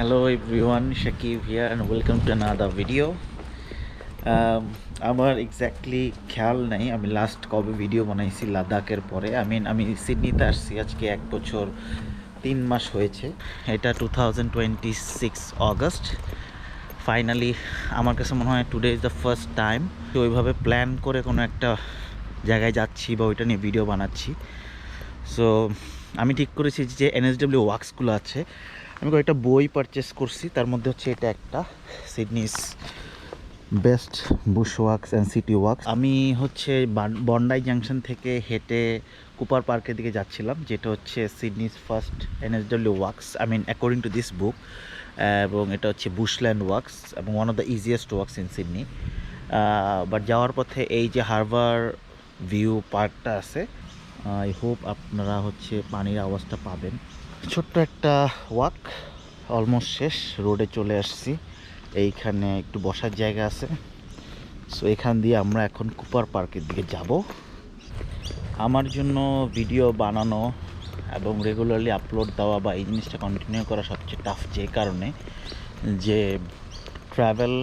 Hello everyone, Shakib here and welcome to another video. আমার exactly খেয়াল নাই আমি লাস্ট কবে ভিডিও বানাইছি লাদাখের পরে। আমি সিডনিতে আসছি আজকে 1 বছর 3 মাস হয়েছে। এটা 2026 অগস্ট। ফাইনালি আমার কাছে মনে হয় today is the first time তো ওইভাবে প্ল্যান করে কোনো একটা জায়গায় যাচ্ছি বা ওইটা নিয়ে ভিডিও বানাচ্ছি। সো আমি ঠিক করেছি যে এনএসডব্লিউ ওয়ার্কসগুলো আছে, আমি কয়েকটা বই পারচেস করছি। তার মধ্যে হচ্ছে এটা একটা Sydney's best Bush wax and city wax. আমি হচ্ছে বন্ডাই জাংশন থেকে হেঁটে কুপার পার্কের দিকে যাচ্ছিলাম, যেটা হচ্ছে Sydney's first NSW wax according to this book. এবং এটা হচ্ছে বুশল্যান্ড ওয়াক্স এবং one of the easiest walks in Sydney. But যাওয়ার পথে এই যে হারবার ভিউ পার্কটা আছে, আই হোপ আপনারা হচ্ছে পানির আওয়াজটা পাবেন। ছোট্ট একটা ওয়াক, অলমোস্ট শেষ, রোডে চলে আসছি। এইখানে একটু বসার জায়গা আছে। সো এখান দিয়ে আমরা এখন কুপার পার্কের দিকে যাব। আমার জন্য ভিডিও বানানো এবং রেগুলারলি আপলোড দেওয়া বা এই জিনিসটা কন্টিনিউ করা সবচেয়ে টাফ, যে কারণে যে ট্রাভেল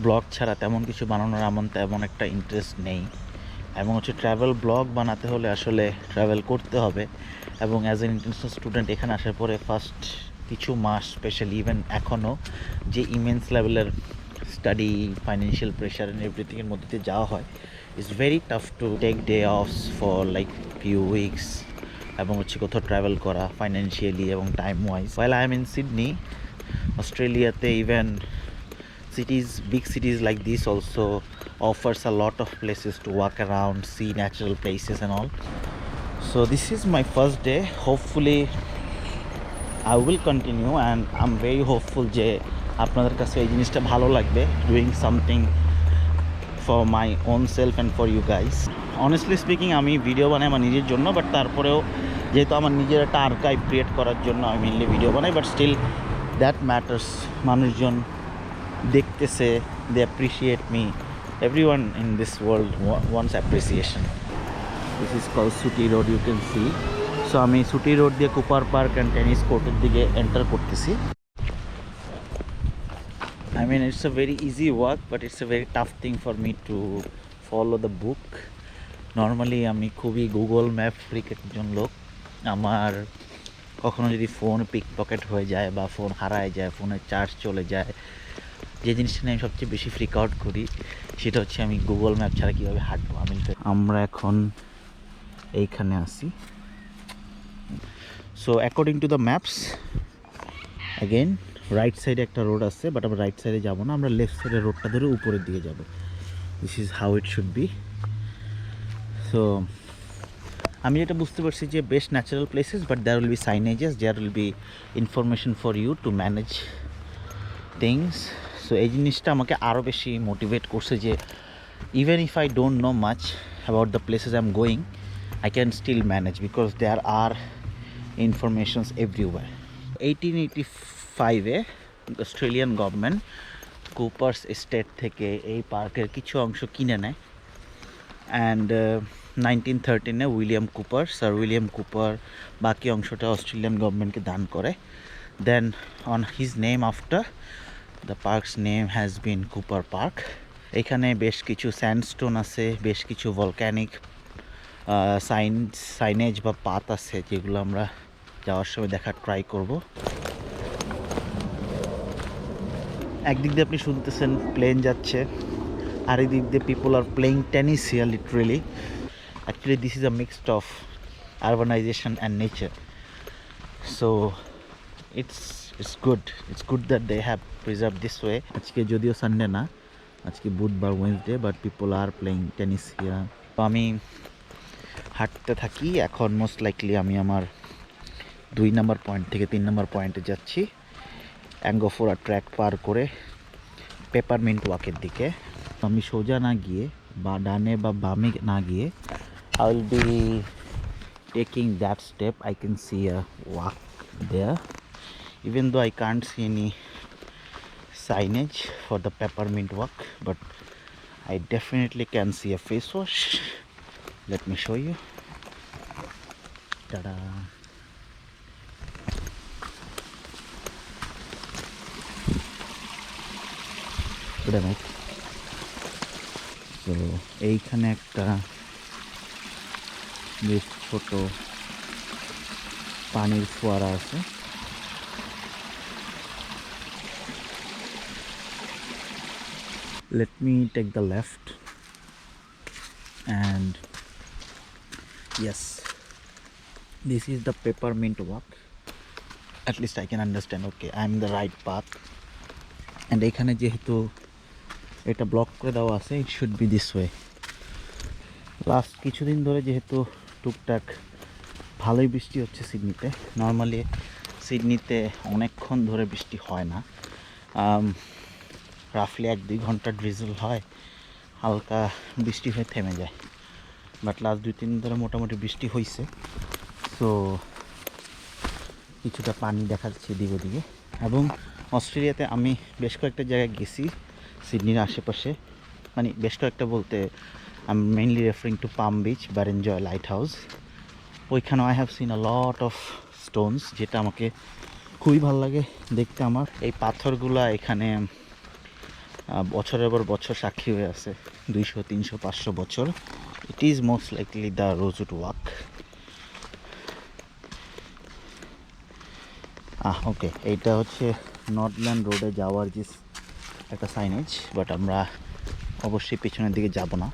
ব্লগ ছাড়া তেমন কিছু বানানোর তেমন একটা ইন্টারেস্ট নেই। এবং হচ্ছে ট্রাভেল ব্লগ বানাতে হলে আসলে ট্রাভেল করতে হবে। এবং অ্যাজ এন ইন্টারন্যাশনাল স্টুডেন্ট এখানে আসার পরে ফার্স্ট কিছু মাস স্পেশালি ইভেন এখনও যে ইমেন্স লেভেলের স্টাডি, ফাইন্যান্সিয়াল প্রেশার অ্যান্ড এভরিথিংয়ের মধ্যে দিয়ে যাওয়া হয়, it's very tough to take day offs for like few weeks এবং হচ্ছে কোথাও ট্রাভেল করা ফাইন্যান্সিয়ালি এবং time wise. While I am in Sydney, অস্ট্রেলিয়াতে even big cities like this also offers a lot of places to walk around, see natural places and all. So this is my first day. Hopefully I will continue and I'm very hopeful যে আপনাদের কাছে এই জিনিসটা ভালো লাগবে, doing something for my own self and for you guys. Honestly speaking, আমি video বানাই আমার নিজের জন্য, বাট তারপরেও যেহেতু আমার নিজের একটা আর্কাইভ ক্রিয়েট করার জন্য আমি মেনলি ভিডিও বানাই, বাট স্টিল দ্যাট ম্যাটার্স। মানুষজন দেখতেছে, they appreciate me. Everyone in this world wants appreciation. This is called Suti Road, you can see. So আমি সুটি রোড দিয়ে কুপার পার্ক অ্যান্ড টেনিস কোর্টের দিকে এন্টার করতেছি। I mean it's a very easy walk but it's a very tough thing for me to follow the book. Normally আমি খুবই Google map freak একজন লোক। আমার কখনো যদি ফোন পিক পকেট হয়ে যায় বা ফোন হারায় যায়, ফোনের চার্জ চলে যায়, যে জিনিসটা নিয়ে আমি সবচেয়ে বেশি ফ্রিক আউট করি সেটা হচ্ছে আমি গুগল ম্যাপ ছাড়া কীভাবে হাঁটবো। আমরা এখন এইখানে আছি। So according to the maps again right সাইডে একটা রোড আছে, বাট আমরা রাইট সাইডে যাবো না, আমরা লেফট সাইডের রোডটা ধরে উপরের দিকে যাব। This is how it should be. So আমি যেটা বুঝতে পারছি যে best natural places, but there will be signages, there will be information for you to manage things. So এই জিনিসটা আমাকে আরও বেশি মোটিভেট করছে যে even if I don't know much about the places I am going, I can still manage because there are informations everywhere. 1885-এ Australian government Cooper's estate থেকে এই পার্কের কিছু অংশ কিনে নেয়। অ্যান্ড 1913-এ স্যার উইলিয়াম কুপার বাকি অংশটা অস্ট্রেলিয়ান গভর্নমেন্টকে দান করে। Then on his name after the park's name has been Cooper Park. এখানে বেশ কিছু স্যান্ডস্টোন আছে, বেশ কিছু ভলক্যানিক সাইনেজ বা পাত আছে, যেগুলো আমরা যাওয়ার সময় দেখার ট্রাই করব। একদিক দিয়ে আপনি শুনতেছেন প্লেন যাচ্ছে, আর দিক দিয়ে people are playing tennis here literally. Actually this is a mixed of urbanization and nature. So it's good that they have preserve this way. আজকে যদিও সানডে না, আজকে বুধবার Wednesday, but people are playing tennis here. তো আমি হাঁটতে থাকি। এখন মোস্ট লাইকলি আমি আমার 2 নম্বর পয়েন্ট থেকে 3 নম্বর পয়েন্টে যাচ্ছি, অ্যাঙ্গোফোরা ট্র্যাক পার করে পেপারমিন্ট ওয়াকের দিকে। আমি সোজা না গিয়ে বা ডানে বা বামে না গিয়ে I will be taking that step. I can see a walk there, even though I can't see any signage for the peppermint walk, but I definitely can see a face wash. Let me show you. Ta-da! Good night. তো এইখানে একটা বেশ ছোট পানির ফোয়ারা আছে। Let me take the left and yes, this is the peppermint walk. At least I can understand, okay, I'm the right path. And এখানে যেহেতু এটা ব্লক করে দেওয়া আছে, it should be this way. Last কিছুদিন ধরে যেহেতু টুকটাক ভালোই বৃষ্টি হচ্ছে সিডনিতে। নর্মালি সিডনিতে অনেকক্ষণ ধরে বৃষ্টি হয় না, রাফলি 1-2 ঘন্টা ড্রিজল হয়, হালকা বৃষ্টি হয়ে থেমে যায়। বাট লাস্ট 2-3 দিন ধরে মোটামুটি বৃষ্টি হয়েছে। সো কিছুটা পানি দেখা যাচ্ছে এদিক ওদিকে। এবং অস্ট্রেলিয়াতে আমি বেশ কয়েকটা জায়গায় গেছি সিডনির আশেপাশে, মানে বেশ কয়েকটা বলতে I am mainly referring to Palm Beach, Barrenjoey light house. ওইখানেও I have seen a lot of stones, যেটা আমাকে খুবই ভালো লাগে দেখতে। আমার এই পাথরগুলা এখানে বছরের পর বছর সাক্ষী হয়ে আছে, 200, 300, 500 বছর। It is most likely the Rosewood walk. Okay, এইটা হচ্ছে নর্থল্যান্ড রোডে যাওয়ার যে একটা সাইনেজ, বাট আমরা অবশ্যই পেছনের দিকে যাব না,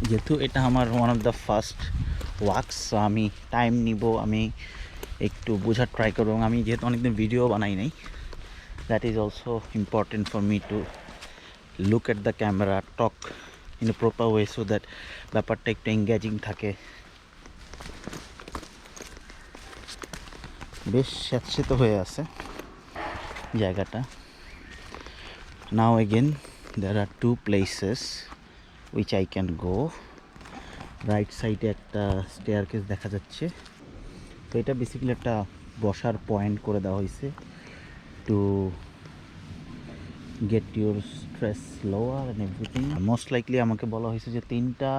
যেহেতু এটা আমার one of the first walks. So আমি টাইম নিব, আমি একটু বোঝার ট্রাই করবো। এবং আমি যেহেতু অনেকদিন ভিডিও বানাই নাই, that is also important for me to look at the camera, talk in a proper way, so that ব্যাপারটা একটু এঙ্গেজিং থাকে। বেশ স্যাঁতসেঁতে হয়ে আছে জায়গাটা। Now again there are 2 places which I can go. Right সাইডে একটা স্টেয়ারকেস দেখা যাচ্ছে। তো এটা বেসিক্যালি একটা বসার পয়েন্ট করে দেওয়া হয়েছে to get your stress lower and everything. Most likely আমাকে বলা হয়েছে যে 3টা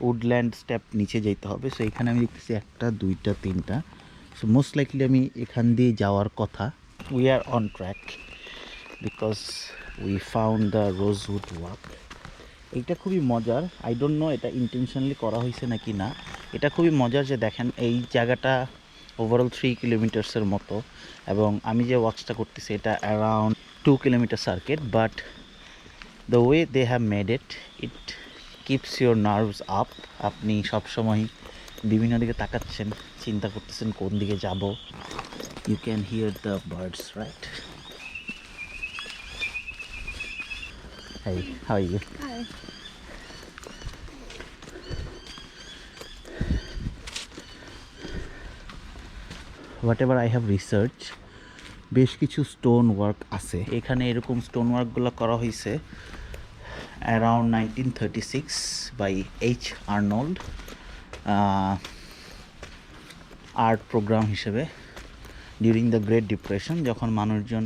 উডল্যান্ড স্টেপ নিচে যেতে হবে। সো এখানে আমি দেখতেছি 1টা 2টা 3টা। সো মোস্ট লাইকলি আমি এখান দিয়ে যাওয়ার কথা। We are on track because we found the Rosewood walk. এইটা খুবই মজার, আই ডোন্ট নো এটা ইন্টেনশনালি করা হয়েছে নাকি না। এটা খুবই মজার যে দেখেন এই জায়গাটা ওভারঅল 3 কিলোমিটার্সের মতো, এবং আমি যে ওয়াকসটা করতেছি এটা around 2 kilometer circuit. But the way they have made it, it keeps your nerves up. আপনি সবসময় বিভিন্ন দিকে তাকাচ্ছেন, চিন্তা করতেছেন কোন দিকে যাব। You can hear the birds, right? Hey, how are you? Hi. Whatever I have researched, বেশ কিছু স্টোন ওয়ার্ক আছে এখানে। এরকম স্টোন ওয়ার্কগুলো করা হয়েছে around 1936 by H Arnold, art program হিসেবে ডিউরিং দ্য গ্রেট ডিপ্রেশন, যখন মানুষজন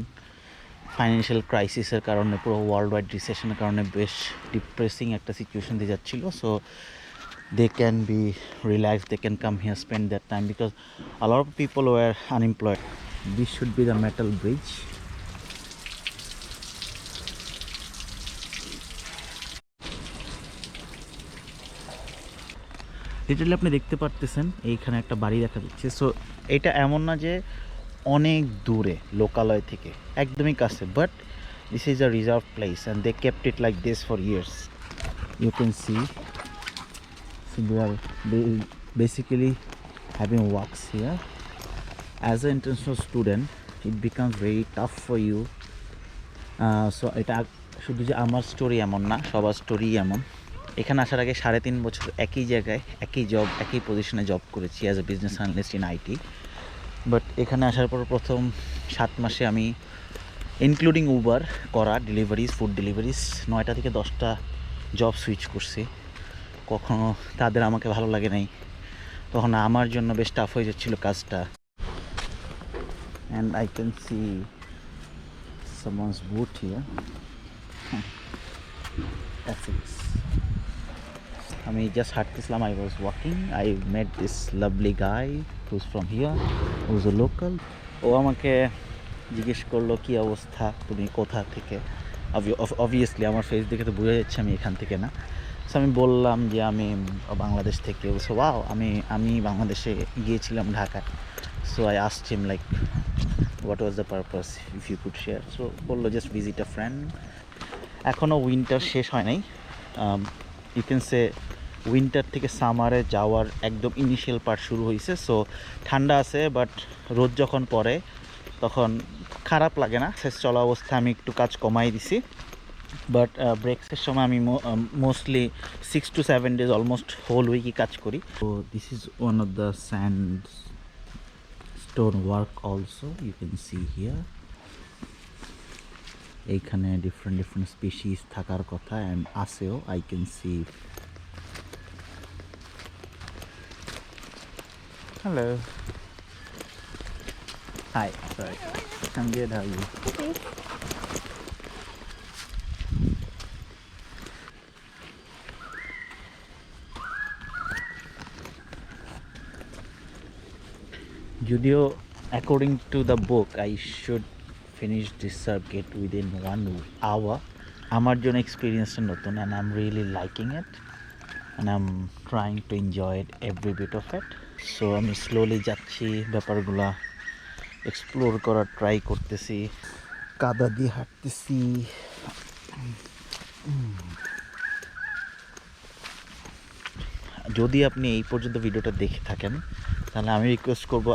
ফাইন্যান্সিয়াল ক্রাইসিসের কারণে, পুরো ওয়ার্ল্ড ওয়াইড রিসেশনের কারণে বেশ ডিপ্রেসিং একটা সিচুয়েশন দিয়ে যাচ্ছিল। So they can be relaxed, they can come here, spend their time, because a lot of people were unemployed. This should be the metal bridge. Literally আপনি দেখতে পারতেছেন এইখানে একটা বাড়ি দেখা যাচ্ছে। সো এটা এমন না যে অনেক দূরে লোকালয় থেকে, একদমই কাছে, but this is a reserve place and they kept it like this for years. You can see they are basically having walks here. As an international student, it becomes very tough for you. So এটা শুধু যে আমার story এমন না, সবার story এমন। এখানে আসার আগে 3.5 বছর একই জায়গায় একই জব, একই পজিশনে জব করেছি as a business analyst in IT. But এখানে আসার পর প্রথম 7 মাসে আমি ইনক্লুডিং উবার করা ডেলিভারিজ, ফুড ডেলিভারিজ, 9টা থেকে 10টা জব সুইচ করছি। কখনো তাদের আমাকে ভালো লাগে নাই, তখন আমার জন্য বেশ টাফ হয়ে যাচ্ছিলো কাজটা। And I can C someone's boot here. That's it. আমি just হাঁটতেছিলাম, I was walking, I met this lovely guy who's from here, who's a local. ও আমাকে জিজ্ঞেস করলো কী অবস্থা, তুমি কোথা থেকে। অবভিয়াসলি আমার ফেস দেখে তো বোঝা যাচ্ছে আমি এখান থেকে না। সো আমি বললাম যে আমি বাংলাদেশ থেকে। সো ওয়াও, আমি বাংলাদেশে গিয়েছিলাম ঢাকায়। So I asked him like what was the purpose if you could share. So বললো জাস্ট ভিজিট আ ফ্রেন্ড। এখনও উইন্টার শেষ হয় নাই, ইউ ক্যান সে উইন্টার থেকে সামারে যাওয়ার একদম ইনিশিয়াল পার্ট শুরু হয়েছে। সো ঠান্ডা আছে, বাট রোদ যখন পড়ে তখন খারাপ লাগে না। শেষ চলা অবস্থায় আমি একটু কাজ কমাই দিছি, বাট ব্রেক্সের সময় আমি mostly 6 to 7 days almost whole উইকই কাজ করি। তো this is one of the sand stone work also, you can see here. এইখানে ডিফারেন্ট স্পিসিস থাকার কথা, অ্যান্ড আছেও, I can see. Hello, hi, sorry, I'm good, how are you? যদিও according to the book I should finish this circuit within 1 hour। আমার জন্য এক্সপিরিয়েন্সটা নতুন, and I am really liking it, and I am trying to enjoy it every bit of it. So আমি slowly যাচ্ছি, ব্যাপারগুলা explore করার try করতেছি, কাদা দিয়ে হাঁটতেছি। যদি আপনি এই পর্যন্ত ভিডিওটা দেখে থাকেন তাহলে আমি রিকোয়েস্ট করবো,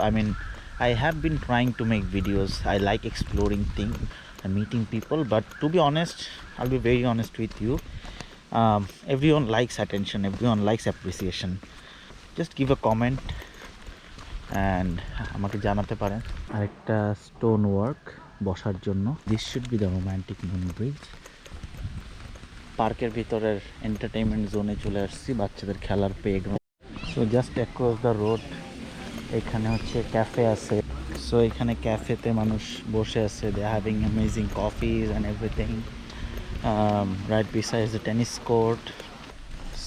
I have been trying to make videos. I like exploring things and meeting people, but to be honest, I'll be very honest with you, everyone likes attention, everyone likes appreciation. Just give a comment and আমাকে জানাতে পারেন। আরেকটা stone work বসার জন্য। This should be the romantic moon bridge. পার্কের ভিতরের entertainment জোনে চলে আসছি, বাচ্চাদের খেলার playground. So just across the road এখানে হচ্ছে ক্যাফে আছে। সো এখানে ক্যাফেতে মানুষ বসে আছে, they having amazing coffees and everything. Right beside the tennis court.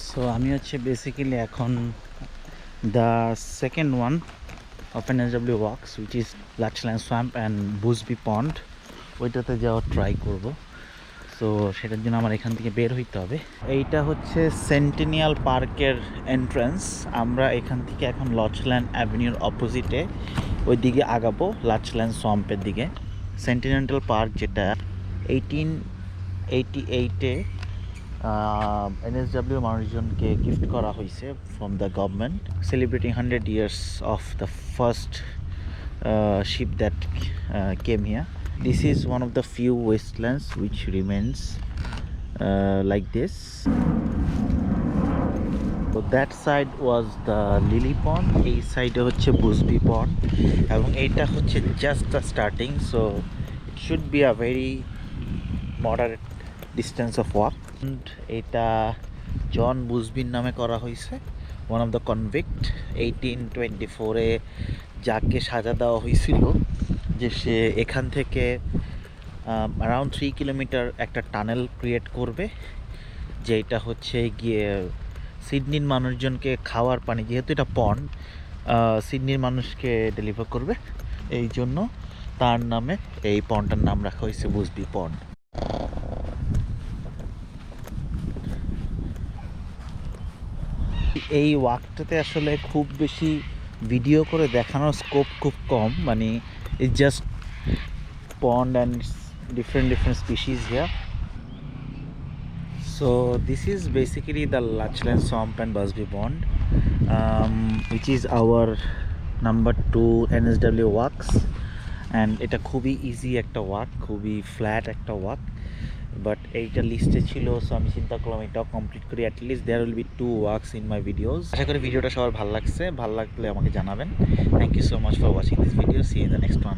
So আমি হচ্ছে বেসিক্যালি এখন the second one of NSW works, which is Lachlan swamp and Busby pond, ওইটাতে যাওয়ার ট্রাই করবো। সো সেটার জন্য আমার এখান থেকে বের হইতে হবে। এইটা হচ্ছে সেন্টিনিয়াল পার্কের এন্ট্রান্স। আমরা এখান থেকে এখন লাচল্যান্ড অ্যাভিনিউর অপোজিটে ওই দিকে আগাবো, লাচল্যান্ড সোয়াম্পের দিকে। সেন্টিনেন্টাল পার্ক যেটা 1888-এ NSW মানুষজনকে গিফট করা হয়েছে from the government, celebrating 100 years of the first ship that came here. This is one of the few wastelands which remains like this. So that side was the lily pond, এই সাইডে হচ্ছে বুসবি পন্ড, এবং এইটা হচ্ছে just the starting. So it should be a very moderate distance of walk. এটা জন বুসবির নামে করা হয়েছে, ওয়ান অফ দ্য কনভিক্ট। 1824-এ যাকে সাজা দেওয়া হয়েছিল যে সে এখান থেকে অ্যারাউন্ড 3 কিলোমিটার একটা টানেল ক্রিয়েট করবে, যেটা হচ্ছে গিয়ে সিডনির মানুষজনকে খাওয়ার পানি, যেহেতু এটা পন্ড, সিডনির মানুষকে ডেলিভার করবে, এই জন্য তার নামে এই পন্ডটার নাম রাখা হয়েছে বুসবি পন্ড। এই ওয়াকটাতে আসলে খুব বেশি ভিডিও করে দেখানোর স্কোপ খুব কম, মানে it just pond and different species here. So this is basically the Lachlan Swamp and Busby Pond, which is our number 2 NSW walks, and এটা খুবই ইজি একটা ওয়াক, খুবই ফ্ল্যাট একটা ওয়াক, বাট এইটা লিস্টে ছিল। সো আমি চিন্তা করলাম এটাও কমপ্লিট করি, at least there will be 2 walks in my videos. আশা করি ভিডিওটা সবার ভালো লাগছে, ভালো লাগলে আমাকে জানাবেন। Thank you so much for watching this video, see in the next one.